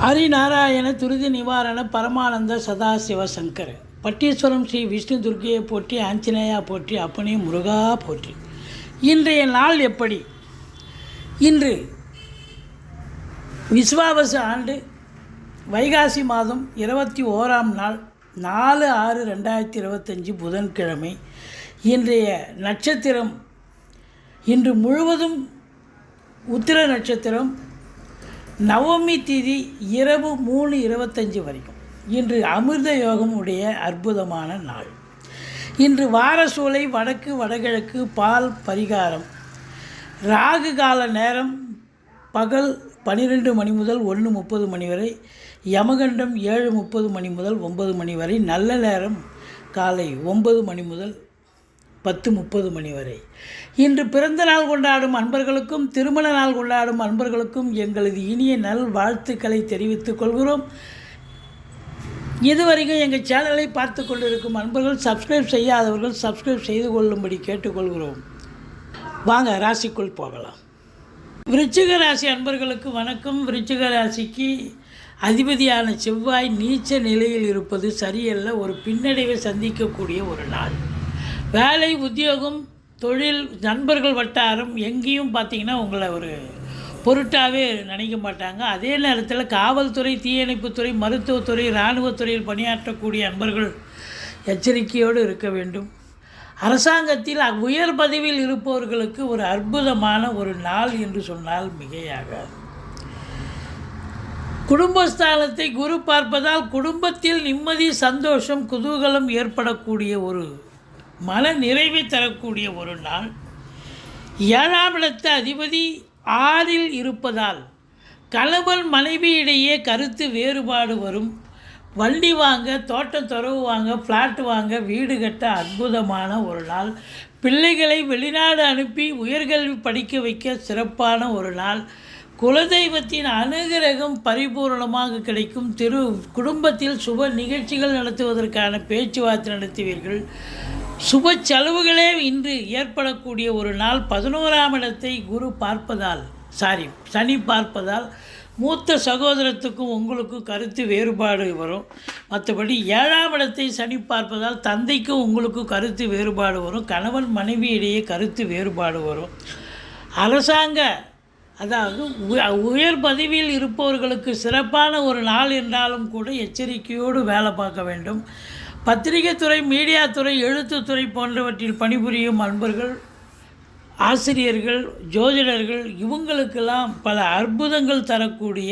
ஹரிநாராயண துரித நிவாரண பரமானந்த சதாசிவ சங்கர பட்டீஸ்வரம் ஸ்ரீ விஷ்ணு துர்க்கையை போற்றி, ஆஞ்சநேயா போற்றி, அப்பனே முருகா போற்றி. இன்றைய நாள் எப்படி? இன்று விஸ்வாவசு ஆண்டு வைகாசி மாதம் 21ஆம் நாள் 4/6/2025 புதன்கிழமை. இன்றைய நட்சத்திரம் இன்று முழுவதும் உத்திர நட்சத்திரம். நவமி திதி இரவு 3:25 வரைக்கும். இன்று அமிர்த யோகம் உடைய அற்புதமான நாள். இன்று வாரசூலை வடக்கு வடகிழக்கு பால் பரிகாரம். ராகு கால நேரம் பகல் 12 மணி முதல் 1:30 மணி வரை. யமகண்டம் 7:30 மணி முதல் 9 மணி வரை. நல்ல நேரம் காலை 9 மணி முதல் 10:30 மணி வரை. இன்று பிறந்த நாள் கொண்டாடும் அன்பர்களுக்கும் திருமண நாள் கொண்டாடும் அன்பர்களுக்கும் எங்களது இனிய நல் வாழ்த்துக்களை தெரிவித்துக் கொள்கிறோம். இதுவரைக்கும் எங்கள் சேனலை பார்த்து கொண்டிருக்கும் அன்பர்கள், சப்ஸ்கிரைப் செய்யாதவர்கள் சப்ஸ்கிரைப் செய்து கொள்ளும்படி கேட்டுக்கொள்கிறோம். வாங்க ராசிக்குள் போகலாம். விருச்சிக ராசி அன்பர்களுக்கு வணக்கம். விருச்சிக ராசிக்கு அதிபதியான செவ்வாய் நீச்ச நிலையில் இருப்பது சரியல்ல. ஒரு பின்னடைவை சந்திக்கக்கூடிய ஒரு நாள். வேலை, உத்தியோகம், தொழில், நண்பர்கள் வட்டாரம் எங்கேயும் பார்த்திங்கன்னா உங்களை ஒரு பொருட்டாகவே நினைக்க மாட்டாங்க. அதே நேரத்தில் காவல்துறை, தீயணைப்புத்துறை, மருத்துவத்துறை, இராணுவத்துறையில் பணியாற்றக்கூடிய அன்பர்கள் எச்சரிக்கையோடு இருக்க வேண்டும். அரசாங்கத்தில் உயர் பதவியில் இருப்பவர்களுக்கு ஒரு அற்புதமான ஒரு நாள் என்று சொன்னால் மிகையாக. குடும்பஸ்தானத்தை குரு பார்ப்பதால் குடும்பத்தில் நிம்மதி, சந்தோஷம், குதூகலம் ஏற்படக்கூடிய ஒரு மன நிறைவை தரக்கூடிய ஒரு நாள். 7ஆம் இடத்து அதிபதி 6இல் இருப்பதால் கணவன் மனைவியிடையே கருத்து வேறுபாடு வரும். வண்டி வாங்க, தோட்டம் துறவு வாங்க, ஃப்ளாட் வாங்க, வீடு கட்ட அற்புதமான ஒரு நாள். பிள்ளைகளை வெளிநாடு அனுப்பி உயர்கல்வி படிக்க வைக்க சிறப்பான ஒரு நாள். குலதெய்வத்தின் அனுகிரகம் பரிபூர்ணமாக கிடைக்கும். குடும்பத்தில் சுப நிகழ்ச்சிகள் நடத்துவதற்கான பேச்சுவார்த்தை நடத்துவீர்கள். சுப செலவுகளே இன்று ஏற்படக்கூடிய ஒரு நாள். 11ஆம் இடத்தை சனி பார்ப்பதால் மூத்த சகோதரத்துக்கும் உங்களுக்கும் கருத்து வேறுபாடு வரும். மற்றபடி 7ஆம் இடத்தை சனி பார்ப்பதால் தந்தைக்கும் உங்களுக்கும் கருத்து வேறுபாடு வரும். கணவன் மனைவி இடையே கருத்து வேறுபாடு வரும். அதாவது உயர் பதவியில் இருப்பவர்களுக்கு சிறப்பான ஒரு நாள் என்றாலும் கூட எச்சரிக்கையோடு வேலை பார்க்க வேண்டும். பத்திரிகை துறை, மீடியா துறை, எழுத்துத்துறை போன்றவற்றில் பணிபுரியும் அன்பர்கள், ஆசிரியர்கள், ஜோதிடர்கள் இவங்களுக்கெல்லாம் பல அற்புதங்கள் தரக்கூடிய